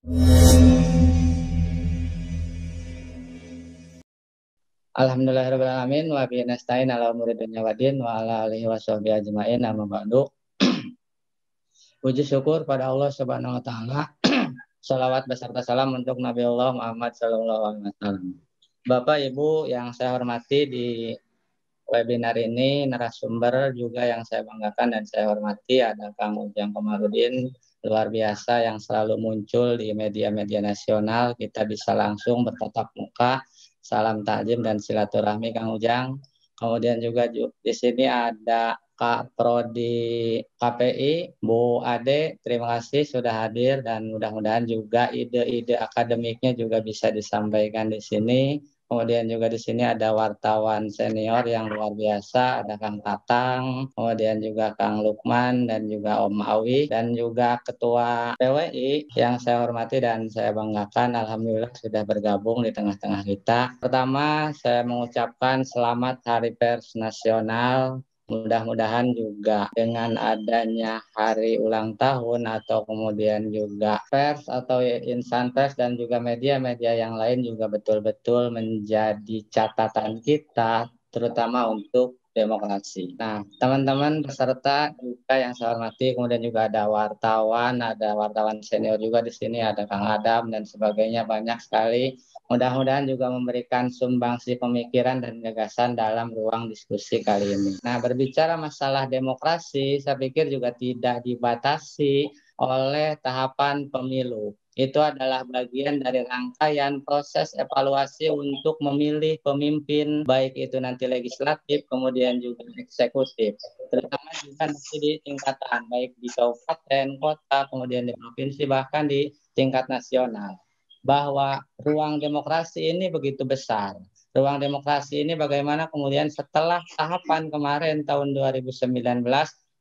Alhamdulillahirrahmanirrahim wa bihi nasta'in ala umuri dunya waddin wa ala alihi washabihi ajmain amma ba'du. Puji syukur pada Allah Subhanahu wa taala. Salawat beserta salam untuk Nabi Allah Muhammad sallallahu alaihi wasallam. Bapak Ibu yang saya hormati, di webinar ini narasumber juga yang saya banggakan dan saya hormati ada Kang Ujang Komarudin, luar biasa yang selalu muncul di media-media nasional. Kita bisa langsung bertatap muka, salam takzim dan silaturahmi Kang Ujang. Kemudian juga di sini ada Kak Prodi KPI, Bu Ade, terima kasih sudah hadir dan mudah-mudahan juga ide-ide akademiknya juga bisa disampaikan di sini. Kemudian juga di sini ada wartawan senior yang luar biasa, ada Kang Tatang, kemudian juga Kang Lukman dan juga Om Awi, dan juga Ketua PWI yang saya hormati dan saya banggakan, alhamdulillah sudah bergabung di tengah-tengah kita. Pertama, saya mengucapkan selamat Hari Pers Nasional. Mudah-mudahan juga dengan adanya hari ulang tahun atau kemudian juga pers atau insan pers dan juga media-media yang lain juga betul-betul menjadi catatan kita, terutama untuk demokrasi. Nah, teman-teman peserta juga yang saya hormati, kemudian juga ada wartawan senior juga di sini, ada Kang Adam dan sebagainya, banyak sekali. Mudah-mudahan juga memberikan sumbangsi pemikiran dan gagasan dalam ruang diskusi kali ini. Nah, berbicara masalah demokrasi, saya pikir juga tidak dibatasi oleh tahapan pemilu. Itu adalah bagian dari rangkaian proses evaluasi untuk memilih pemimpin, baik itu nanti legislatif, kemudian juga eksekutif. Terutama juga nanti di tingkatan, baik di kabupaten, kota, kemudian di provinsi, bahkan di tingkat nasional. Bahwa ruang demokrasi ini begitu besar. Ruang demokrasi ini bagaimana kemudian setelah tahapan kemarin tahun 2019,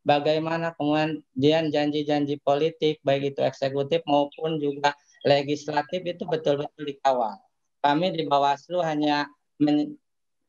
bagaimana kemudian janji-janji politik baik itu eksekutif maupun juga legislatif itu betul-betul dikawal. Kami di Bawaslu hanya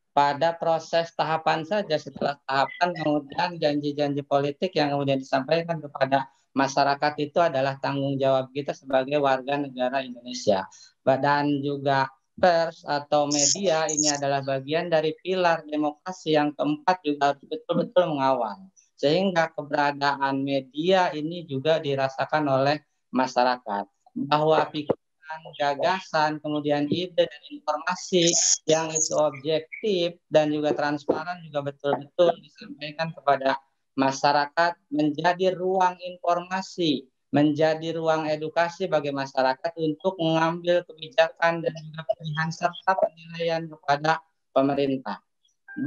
pada proses tahapan saja, setelah tahapan kemudian janji-janji politik yang kemudian disampaikan kepada masyarakat itu adalah tanggung jawab kita sebagai warga negara Indonesia. Dan juga pers atau media ini adalah bagian dari pilar demokrasi yang keempat, juga harus betul-betul mengawal. Sehingga keberadaan media ini juga dirasakan oleh masyarakat. Bahwa pikiran, gagasan, kemudian ide dan informasi yang itu objektif dan juga transparan juga betul-betul disampaikan kepada masyarakat, menjadi ruang informasi, menjadi ruang edukasi bagi masyarakat untuk mengambil kebijakan dan juga pilihan serta penilaian kepada pemerintah.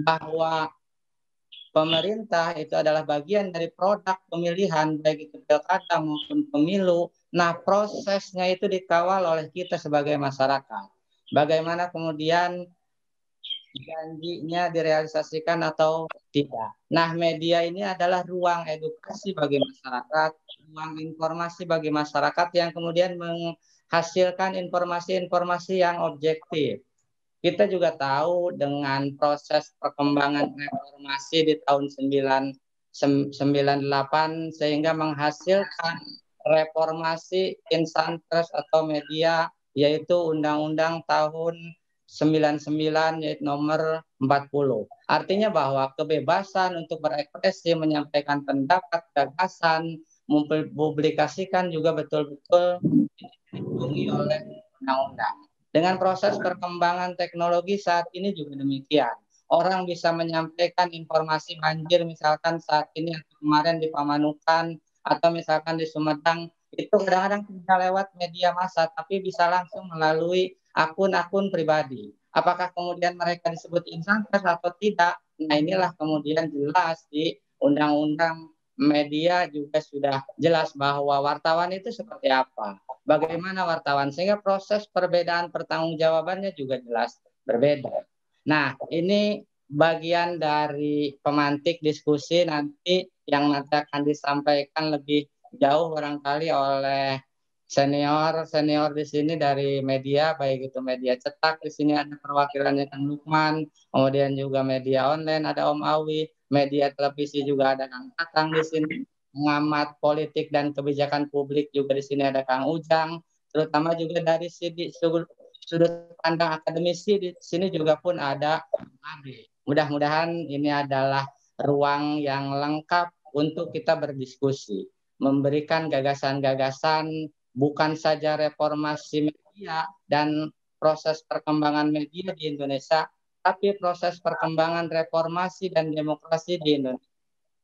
Bahwa pemerintah itu adalah bagian dari produk pemilihan, baik itu pilkada maupun pemilu. Nah, prosesnya itu dikawal oleh kita sebagai masyarakat. Bagaimana kemudian janjinya direalisasikan atau tidak. Nah, media ini adalah ruang edukasi bagi masyarakat, ruang informasi bagi masyarakat yang kemudian menghasilkan informasi-informasi yang objektif. Kita juga tahu dengan proses perkembangan reformasi di tahun 98 sehingga menghasilkan reformasi insan pers atau media, yaitu Undang-Undang tahun 99 yaitu nomor 40. Artinya bahwa kebebasan untuk berekspresi, menyampaikan pendapat, gagasan, mempublikasikan juga betul-betul dilindungi oleh undang-undang. Dengan proses perkembangan teknologi saat ini juga demikian. Orang bisa menyampaikan informasi banjir misalkan saat ini atau kemarin di Pamanukan atau misalkan di Sumedang, itu kadang-kadang tidak lewat media massa tapi bisa langsung melalui akun-akun pribadi. Apakah kemudian mereka disebut insan pers atau tidak? Nah, inilah kemudian jelas di Undang-Undang Media juga sudah jelas bahwa wartawan itu seperti apa, bagaimana wartawan, sehingga proses perbedaan pertanggungjawabannya juga jelas berbeda. Nah, ini bagian dari pemantik diskusi nanti yang nanti akan disampaikan lebih jauh barangkali oleh senior di sini dari media, baik itu media cetak, di sini ada perwakilannya Kang Lukman, kemudian juga media online ada Om Awi, media televisi juga ada Kang Tatang di sini, pengamat politik dan kebijakan publik juga di sini ada Kang Ujang, terutama juga dari sudut pandang akademisi. Di sini juga pun ada Ade. Mudah-mudahan ini adalah ruang yang lengkap untuk kita berdiskusi, memberikan gagasan-gagasan bukan saja reformasi media dan proses perkembangan media di Indonesia, tapi proses perkembangan reformasi dan demokrasi di Indonesia,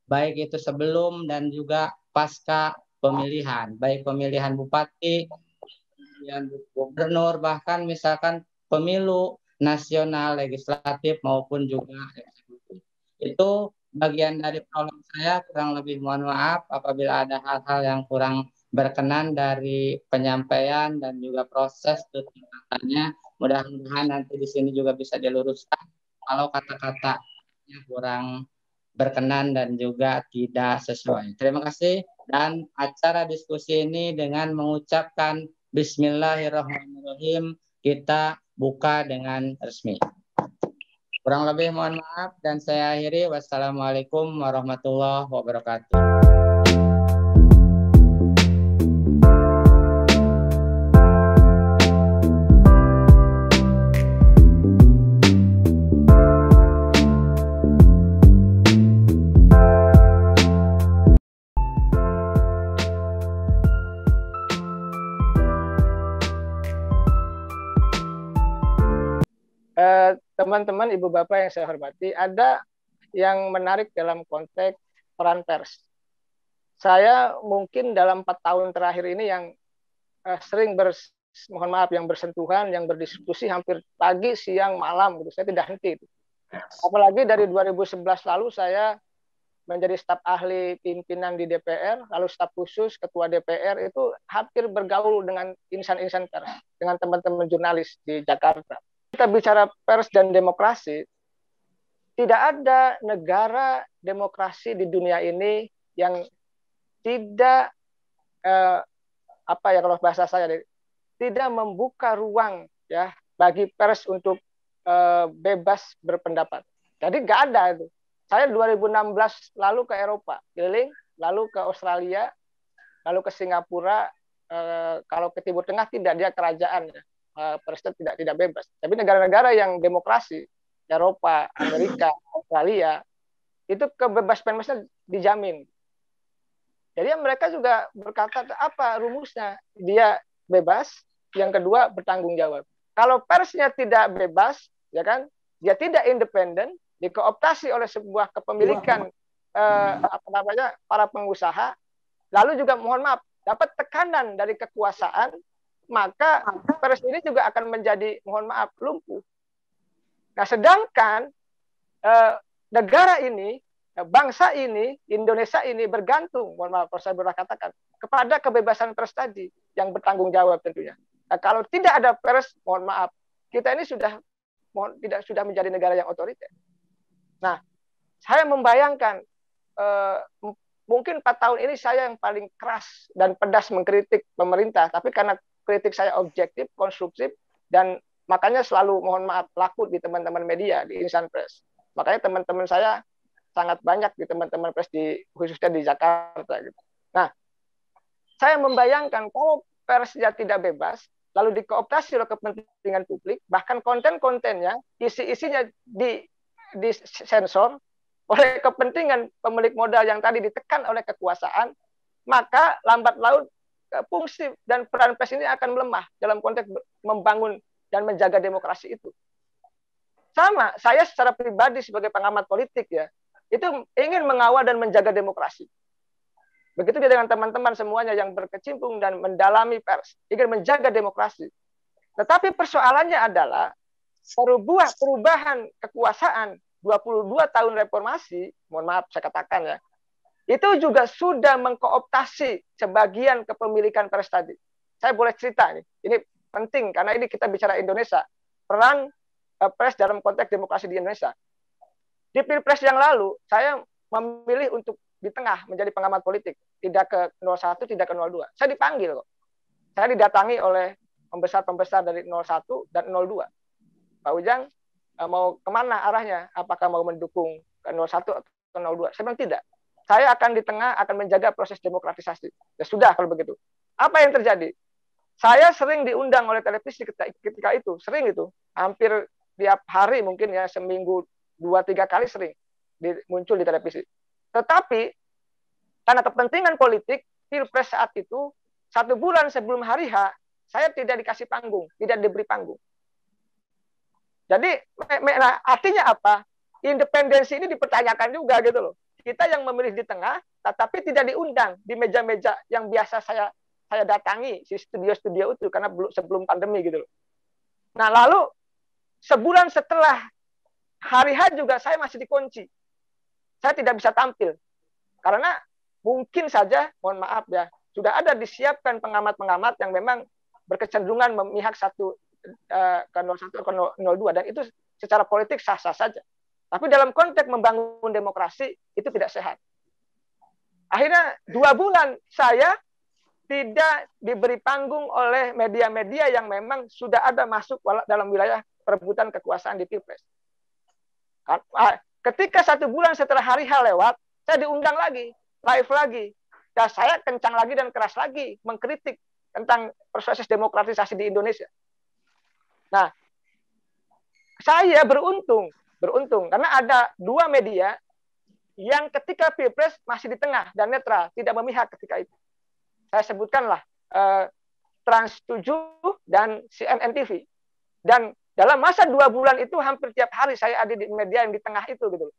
baik itu sebelum dan juga pasca pemilihan, baik pemilihan bupati, pemilihan gubernur, bahkan misalkan pemilu nasional, legislatif maupun juga eksekutif. Itu bagian dari prolog saya, kurang lebih mohon maaf apabila ada hal-hal yang kurang berkenan dari penyampaian dan juga proses tutupannya. Mudah-mudahan nanti di sini juga bisa diluruskan kalau kata-katanya kurang berkenan dan juga tidak sesuai. Terima kasih, dan acara diskusi ini dengan mengucapkan Bismillahirrahmanirrahim kita buka dengan resmi. Kurang lebih mohon maaf dan saya akhiri. Wassalamualaikum warahmatullahi wabarakatuh. Teman-teman, ibu bapak yang saya hormati, ada yang menarik dalam konteks peran pers. Saya mungkin dalam 4 tahun terakhir ini yang sering mohon maaf, yang bersentuhan, yang berdiskusi hampir pagi, siang, malam gitu. Saya tidak henti itu. Apalagi dari 2011 lalu saya menjadi staf ahli pimpinan di DPR, lalu staf khusus ketua DPR, itu hampir bergaul dengan insan-insan pers, dengan teman-teman jurnalis di Jakarta. Kita bicara pers dan demokrasi, tidak ada negara demokrasi di dunia ini yang tidak kalau bahasa saya tidak membuka ruang ya bagi pers untuk bebas berpendapat. Jadi nggak ada itu. Saya 2016 lalu ke Eropa, keliling, lalu ke Australia, lalu ke Singapura. Kalau ke Timur Tengah tidak, dia kerajaan ya. Presiden tidak bebas. Tapi negara-negara yang demokrasi, Eropa, Amerika, Australia, itu kebebasan persnya dijamin. Jadi mereka juga berkata apa rumusnya? Dia bebas, yang kedua bertanggung jawab. Kalau persnya tidak bebas, ya kan, dia tidak independen, dikooptasi oleh sebuah kepemilikan para pengusaha, lalu juga mohon maaf dapat tekanan dari kekuasaan, maka pers ini juga akan menjadi mohon maaf lumpuh. Nah, sedangkan negara ini, bangsa ini, Indonesia ini bergantung, mohon maaf saya katakan, kepada kebebasan pers tadi yang bertanggung jawab tentunya. Nah, kalau tidak ada pers, mohon maaf, kita ini sudah menjadi negara yang otoriter. Nah, saya membayangkan mungkin 4 tahun ini saya yang paling keras dan pedas mengkritik pemerintah, tapi karena kritik saya objektif, konstruktif, dan makanya selalu mohon maaf laku di teman-teman media, di insan pers. Makanya teman-teman saya sangat banyak di teman-teman pers khususnya di Jakarta gitu. Nah, saya membayangkan kalau persnya tidak bebas, lalu dikooptasi oleh kepentingan publik, bahkan konten-kontennya, isi-isinya disensor oleh kepentingan pemilik modal yang tadi ditekan oleh kekuasaan, maka lambat laun fungsi dan peran pers ini akan melemah dalam konteks membangun dan menjaga demokrasi itu. Sama, saya secara pribadi sebagai pengamat politik ya, itu ingin mengawal dan menjaga demokrasi. Begitu dia dengan teman-teman semuanya yang berkecimpung dan mendalami pers, ingin menjaga demokrasi. Tetapi persoalannya adalah perubahan kekuasaan 22 tahun reformasi, mohon maaf saya katakan ya, itu juga sudah mengkooptasi sebagian kepemilikan pers tadi. Saya boleh cerita ini penting karena ini kita bicara Indonesia, peran pers dalam konteks demokrasi di Indonesia. Di Pilpres yang lalu, saya memilih untuk di tengah menjadi pengamat politik, tidak ke 01, tidak ke 02. Saya dipanggil kok. Saya didatangi oleh pembesar-pembesar dari 01 dan 02. Pak Ujang, mau kemana arahnya? Apakah mau mendukung ke 01 atau 02? Saya bilang tidak. Saya akan di tengah, akan menjaga proses demokratisasi. Ya sudah kalau begitu. Apa yang terjadi? Saya sering diundang oleh televisi ketika itu, sering itu, hampir tiap hari mungkin ya, seminggu 2-3 kali sering muncul di televisi. Tetapi karena kepentingan politik, Pilpres saat itu 1 bulan sebelum hari H, saya tidak dikasih panggung, tidak diberi panggung. Jadi artinya apa? Independensi ini dipertanyakan juga gitu loh. Kita yang memilih di tengah, tetapi tidak diundang di meja-meja yang biasa saya datangi, si studio-studio itu, karena sebelum pandemi gitu loh. Nah lalu sebulan setelah hari H juga saya masih dikunci. Saya tidak bisa tampil. Karena mungkin saja, mohon maaf ya, sudah ada disiapkan pengamat-pengamat yang memang berkecenderungan memihak satu ke 01 atau 02, dan itu secara politik sah-sah saja. Tapi dalam konteks membangun demokrasi itu tidak sehat. Akhirnya 2 bulan saya tidak diberi panggung oleh media-media yang memang sudah ada masuk dalam wilayah perebutan kekuasaan di Pilpres. Ketika 1 bulan setelah hari H lewat, saya diundang lagi, live lagi. Dan saya kencang lagi dan keras lagi mengkritik tentang proses demokratisasi di Indonesia. Nah, saya beruntung karena ada 2 media yang ketika Pilpres masih di tengah dan netral, tidak memihak ketika itu. Saya sebutkanlah Trans 7 dan CNN TV. Dan dalam masa 2 bulan itu hampir tiap hari saya ada di media yang di tengah itu gitu.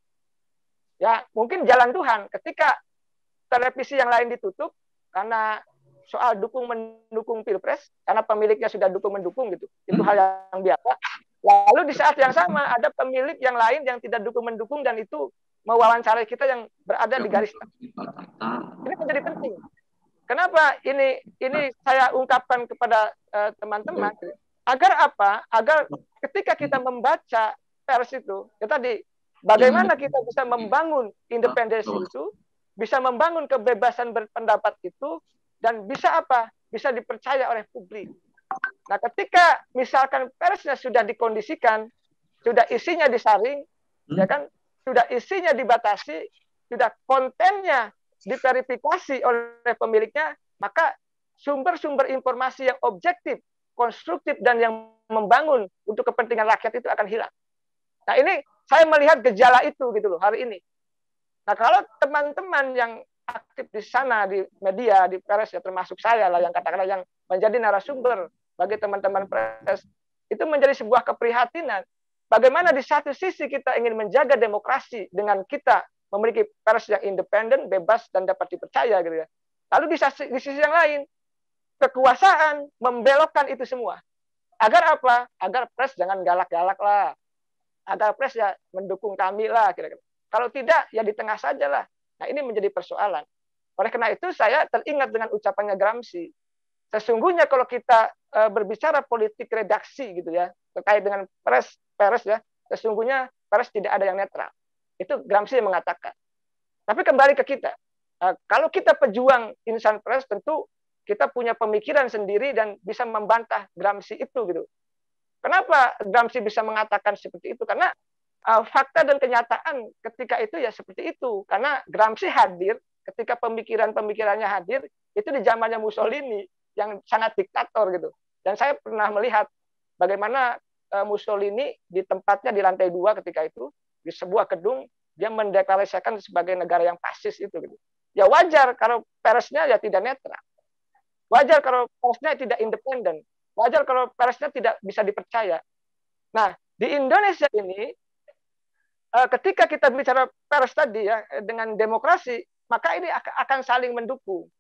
Ya, mungkin jalan Tuhan ketika televisi yang lain ditutup karena soal dukung-mendukung Pilpres, karena pemiliknya sudah dukung-mendukung gitu. Itu hal yang biasa. Lalu di saat yang sama ada pemilik yang lain yang tidak dukung-mendukung dan itu mewawancarai kita yang berada di garis tengah. Ini menjadi penting. Kenapa ini saya ungkapkan kepada teman-teman agar apa? Agar ketika kita membaca pers itu, ya tadi bagaimana kita bisa membangun independensi itu, bisa membangun kebebasan berpendapat itu, dan bisa apa? Bisa dipercaya oleh publik. Nah, ketika misalkan persnya sudah dikondisikan, sudah isinya disaring, ya kan, sudah isinya dibatasi, sudah kontennya diverifikasi oleh pemiliknya, maka sumber-sumber informasi yang objektif, konstruktif, dan yang membangun untuk kepentingan rakyat itu akan hilang. Nah, ini saya melihat gejala itu gitu loh hari ini. Nah, kalau teman-teman yang aktif di sana, di media, di pers, ya termasuk saya lah yang katakanlah yang menjadi narasumber bagi teman-teman pers, itu menjadi sebuah keprihatinan. Bagaimana di satu sisi kita ingin menjaga demokrasi dengan kita memiliki pers yang independen, bebas, dan dapat dipercaya gitu ya. Lalu di sisi yang lain, kekuasaan membelokkan itu semua. Agar apa? Agar pers jangan galak-galak lah. Agar pers ya mendukung kami lah kira-kira. Kalau tidak, ya di tengah saja lah. Nah, ini menjadi persoalan. Oleh karena itu, saya teringat dengan ucapannya Gramsci. Sesungguhnya kalau kita berbicara politik redaksi gitu ya, terkait dengan pers ya, sesungguhnya pers tidak ada yang netral. Itu Gramsci yang mengatakan. Tapi kembali ke kita. Kalau kita pejuang insan pers, tentu kita punya pemikiran sendiri dan bisa membantah Gramsci itu gitu. Kenapa Gramsci bisa mengatakan seperti itu? Karena fakta dan kenyataan ketika itu ya seperti itu. Karena Gramsci hadir ketika pemikiran-pemikirannya hadir itu di zamannya Mussolini yang sangat diktator gitu. Dan saya pernah melihat bagaimana Mussolini di tempatnya di lantai 2 ketika itu di sebuah gedung dia mendeklarasikan sebagai negara yang fasis itu gitu. Ya wajar kalau persnya ya tidak netral. Wajar kalau persnya tidak independen. Wajar kalau persnya tidak bisa dipercaya. Nah, di Indonesia ini ketika kita bicara pers tadi ya dengan demokrasi, maka ini akan saling mendukung.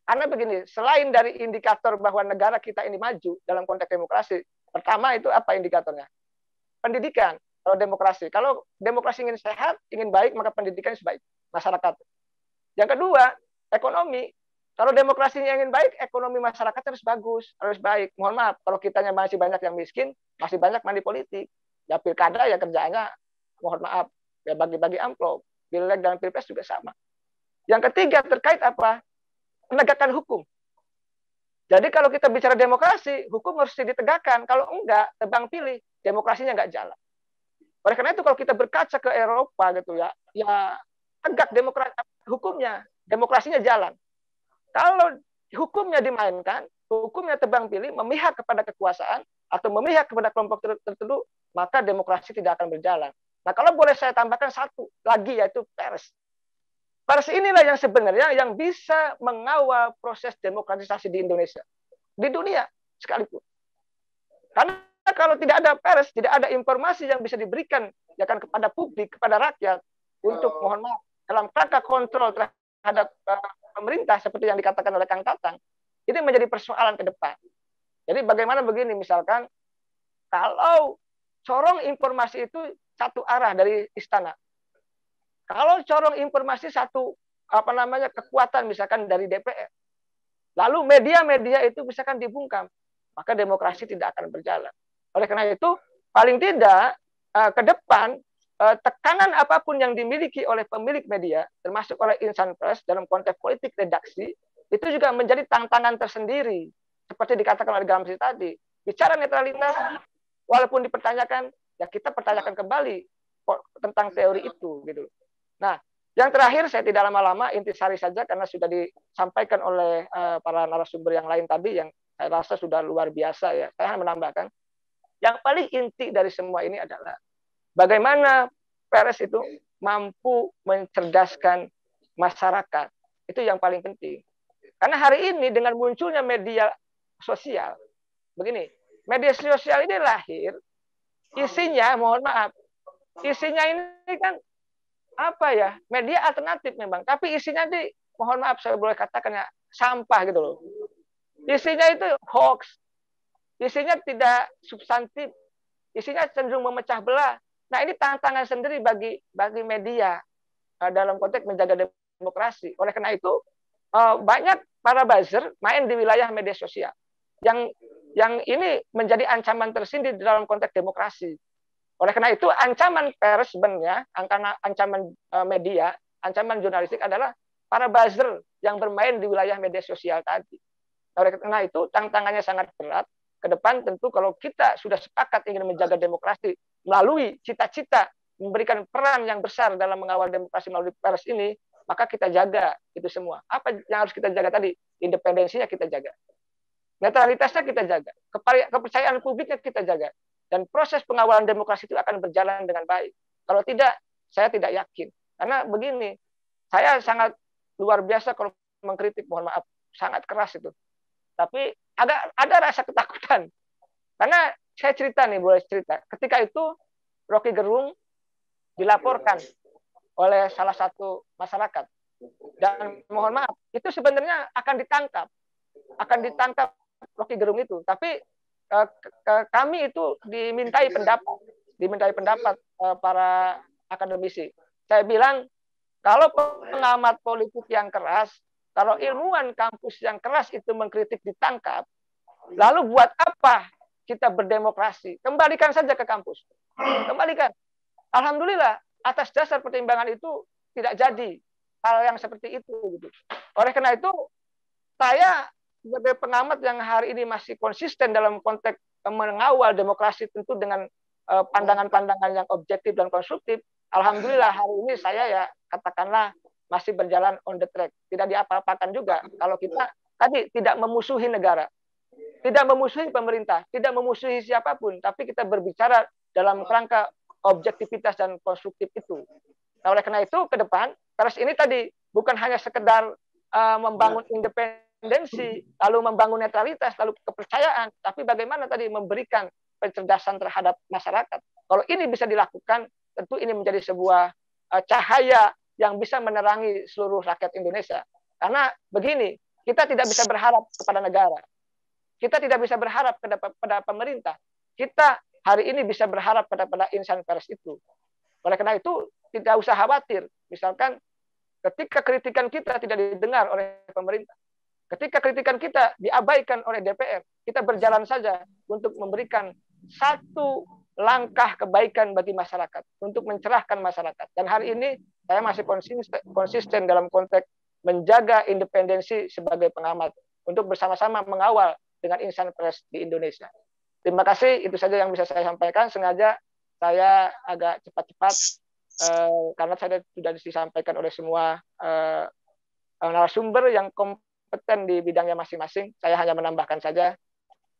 Karena begini, selain dari indikator bahwa negara kita ini maju dalam konteks demokrasi, pertama itu apa indikatornya? Pendidikan. Kalau demokrasi, kalau demokrasi ingin sehat, ingin baik, maka pendidikan harus baik masyarakat. Yang kedua, ekonomi. Kalau demokrasinya ingin baik, ekonomi masyarakat harus bagus, harus baik. Mohon maaf, kalau kitanya masih banyak yang miskin, masih banyak money politik. Ya pilkada ya kerjaannya mohon maaf, ya bagi-bagi amplop. Pileg dan pilpres juga sama. Yang ketiga terkait apa? Penegakan hukum. Jadi kalau kita bicara demokrasi, hukum harus ditegakkan. Kalau enggak, tebang pilih, demokrasinya enggak jalan. Oleh karena itu kalau kita berkaca ke Eropa gitu ya tegak hukumnya, demokrasinya jalan. Kalau hukumnya dimainkan, hukumnya tebang pilih, memihak kepada kekuasaan atau memihak kepada kelompok tertentu, maka demokrasi tidak akan berjalan. Nah, kalau boleh saya tambahkan satu lagi, yaitu pers. Pers inilah yang sebenarnya yang bisa mengawal proses demokratisasi di Indonesia, di dunia sekalipun. Karena kalau tidak ada pers, tidak ada informasi yang bisa diberikan ya kan kepada publik, kepada rakyat untuk mohon maaf dalam rangka kontrol terhadap pemerintah seperti yang dikatakan oleh Kang Tatang, ini menjadi persoalan ke depan. Jadi bagaimana begini, misalkan kalau corong informasi itu satu arah dari istana, kalau corong informasi satu kekuatan misalkan dari DPR, lalu media-media itu misalkan dibungkam, maka demokrasi tidak akan berjalan. Oleh karena itu, paling tidak ke depan tekanan apapun yang dimiliki oleh pemilik media, termasuk oleh insan pers dalam konteks politik redaksi, itu juga menjadi tantangan tersendiri. Seperti dikatakan oleh Gamsi tadi, bicara netralitas, walaupun dipertanyakan, ya kita pertanyakan kembali tentang teori itu, gitu. Nah, yang terakhir saya tidak lama-lama, intisari saja karena sudah disampaikan oleh para narasumber yang lain tadi, yang saya rasa sudah luar biasa ya. Saya hanya menambahkan, yang paling inti dari semua ini adalah bagaimana pers itu mampu mencerdaskan masyarakat. Itu yang paling penting. Karena hari ini dengan munculnya media sosial, begini, media sosial ini lahir, isinya, mohon maaf, isinya ini kan apa ya, media alternatif memang, tapi isinya di, mohon maaf saya boleh katakan ya, sampah gitu loh. Isinya itu hoax, isinya tidak substantif, isinya cenderung memecah belah. Nah, ini tantangan sendiri bagi media dalam konteks menjaga demokrasi. Oleh karena itu, banyak para buzzer main di wilayah media sosial. Yang ini menjadi ancaman tersendiri dalam konteks demokrasi. Oleh karena itu, ancaman pers sebenarnya, ancaman media, ancaman jurnalistik adalah para buzzer yang bermain di wilayah media sosial tadi. Oleh karena itu, tantangannya sangat berat. Ke depan tentu kalau kita sudah sepakat ingin menjaga demokrasi melalui cita-cita memberikan peran yang besar dalam mengawal demokrasi melalui pers ini, maka kita jaga itu semua. Apa yang harus kita jaga tadi? Independensinya kita jaga. Netralitasnya kita jaga. Kepercayaan publiknya kita jaga. Dan proses pengawalan demokrasi itu akan berjalan dengan baik. Kalau tidak, saya tidak yakin. Karena begini, saya sangat luar biasa kalau mengkritik, mohon maaf, sangat keras itu. Tapi ada rasa ketakutan. Karena saya cerita nih, boleh cerita. Ketika itu Rocky Gerung dilaporkan oleh salah satu masyarakat. Dan mohon maaf, itu sebenarnya akan ditangkap Rocky Gerung itu. Tapi kami itu dimintai pendapat para akademisi. Saya bilang, kalau pengamat politik yang keras, kalau ilmuwan kampus yang keras itu mengkritik ditangkap, lalu buat apa kita berdemokrasi? Kembalikan saja ke kampus. Kembalikan. Alhamdulillah, atas dasar pertimbangan itu tidak jadi hal yang seperti itu. Oleh karena itu, saya sebagai pengamat yang hari ini masih konsisten dalam konteks mengawal demokrasi tentu dengan pandangan-pandangan yang objektif dan konstruktif, alhamdulillah hari ini saya ya katakanlah masih berjalan on the track. Tidak diapa-apakan juga kalau kita tadi tidak memusuhi negara, tidak memusuhi pemerintah, tidak memusuhi siapapun, tapi kita berbicara dalam kerangka objektivitas dan konstruktif itu. Nah, oleh karena itu ke depan pers ini tadi bukan hanya sekedar membangun independensi, lalu membangun netralitas, lalu kepercayaan, tapi bagaimana tadi memberikan pencerdasan terhadap masyarakat. Kalau ini bisa dilakukan, tentu ini menjadi sebuah cahaya yang bisa menerangi seluruh rakyat Indonesia. Karena begini, kita tidak bisa berharap kepada negara. Kita tidak bisa berharap kepada pemerintah. Kita hari ini bisa berharap pada insan pers itu. Oleh karena itu, tidak usah khawatir. Misalkan ketika kritikan kita tidak didengar oleh pemerintah, ketika kritikan kita diabaikan oleh DPR, kita berjalan saja untuk memberikan satu langkah kebaikan bagi masyarakat, untuk mencerahkan masyarakat. Dan hari ini saya masih konsisten dalam konteks menjaga independensi sebagai pengamat, untuk bersama-sama mengawal dengan insan pers di Indonesia. Terima kasih, itu saja yang bisa saya sampaikan. Sengaja saya agak cepat-cepat, karena saya sudah disampaikan oleh semua narasumber yang kompeten di bidangnya masing-masing. Saya hanya menambahkan saja.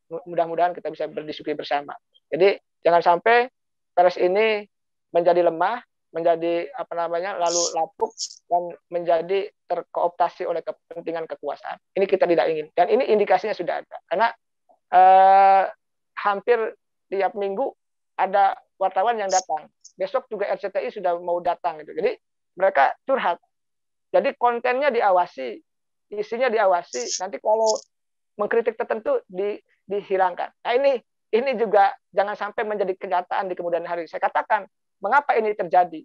Mudah-mudahan kita bisa berdiskusi bersama. Jadi jangan sampai pers ini menjadi lemah, menjadi apa namanya lalu lapuk dan menjadi terkooptasi oleh kepentingan kekuasaan. Ini kita tidak ingin. Dan ini indikasinya sudah ada. Karena hampir tiap minggu ada wartawan yang datang. Besok juga RCTI sudah mau datang gitu. Jadi mereka curhat. Jadi kontennya diawasi, isinya diawasi. Nanti kalau mengkritik tertentu dihilangkan. Nah ini juga jangan sampai menjadi kenyataan di kemudian hari. Saya katakan, mengapa ini terjadi?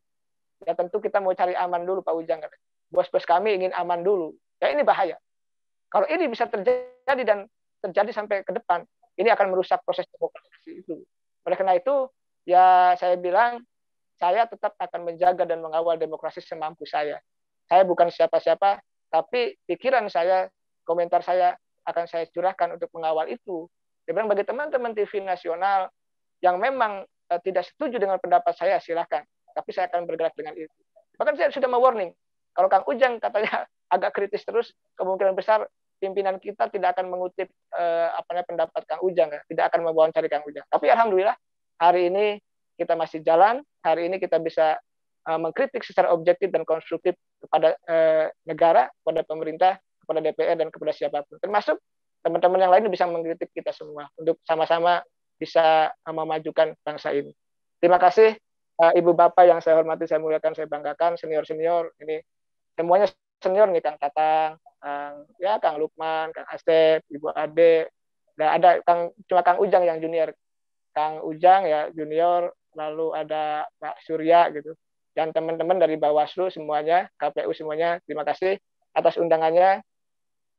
Ya tentu kita mau cari aman dulu, Pak Ujang. Bos-bos kami ingin aman dulu. Ya ini bahaya. Kalau ini bisa terjadi dan terjadi sampai ke depan, ini akan merusak proses demokrasi itu. Oleh karena itu, ya saya bilang, saya tetap akan menjaga dan mengawal demokrasi semampu saya. Saya bukan siapa-siapa, tapi pikiran saya, komentar saya akan saya curahkan untuk mengawal itu. Saya bilang bagi teman-teman TV nasional yang memang tidak setuju dengan pendapat saya, silakan. Tapi saya akan bergerak dengan itu. Bahkan saya sudah mewarning. Kalau Kang Ujang katanya agak kritis terus, kemungkinan besar pimpinan kita tidak akan mengutip pendapat Kang Ujang, tidak akan mewawancari Kang Ujang. Tapi alhamdulillah hari ini kita masih jalan, hari ini kita bisa mengkritik secara objektif dan konstruktif kepada negara, kepada pemerintah, kepada DPR dan kepada siapapun. Termasuk teman-teman yang lain bisa mengkritik kita semua untuk sama-sama bisa memajukan bangsa ini. Terima kasih Ibu Bapak yang saya hormati, saya muliakan, saya banggakan, senior-senior ini semuanya senior nih, Kang Tatang, Kang Lukman, Kang Asep, Ibu Ade, nggak ada cuma Kang Ujang yang junior, Kang Ujang ya junior, lalu ada Pak Surya gitu, dan teman-teman dari Bawaslu semuanya, KPU semuanya, terima kasih atas undangannya.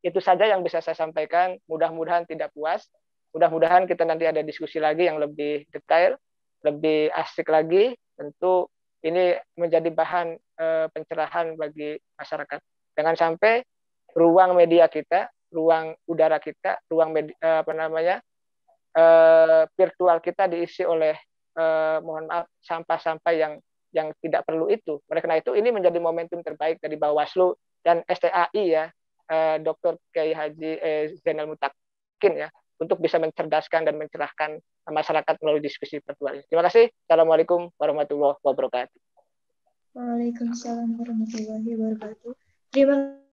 Itu saja yang bisa saya sampaikan. Mudah-mudahan tidak puas, mudah-mudahan kita nanti ada diskusi lagi yang lebih detail, lebih asik lagi. Tentu ini menjadi bahan pencerahan bagi masyarakat. Jangan sampai ruang media kita, ruang udara kita, ruang media, virtual kita diisi oleh mohon maaf sampah-sampah yang tidak perlu itu. Oleh karena itu ini menjadi momentum terbaik dari Bawaslu dan STAI ya, Dr. Kiai Haji Zainal Mutakin ya, untuk bisa mencerdaskan dan mencerahkan masyarakat melalui diskusi virtual ini. Terima kasih. Assalamualaikum warahmatullahi wabarakatuh. Waalaikumsalam warahmatullahi wabarakatuh. Terima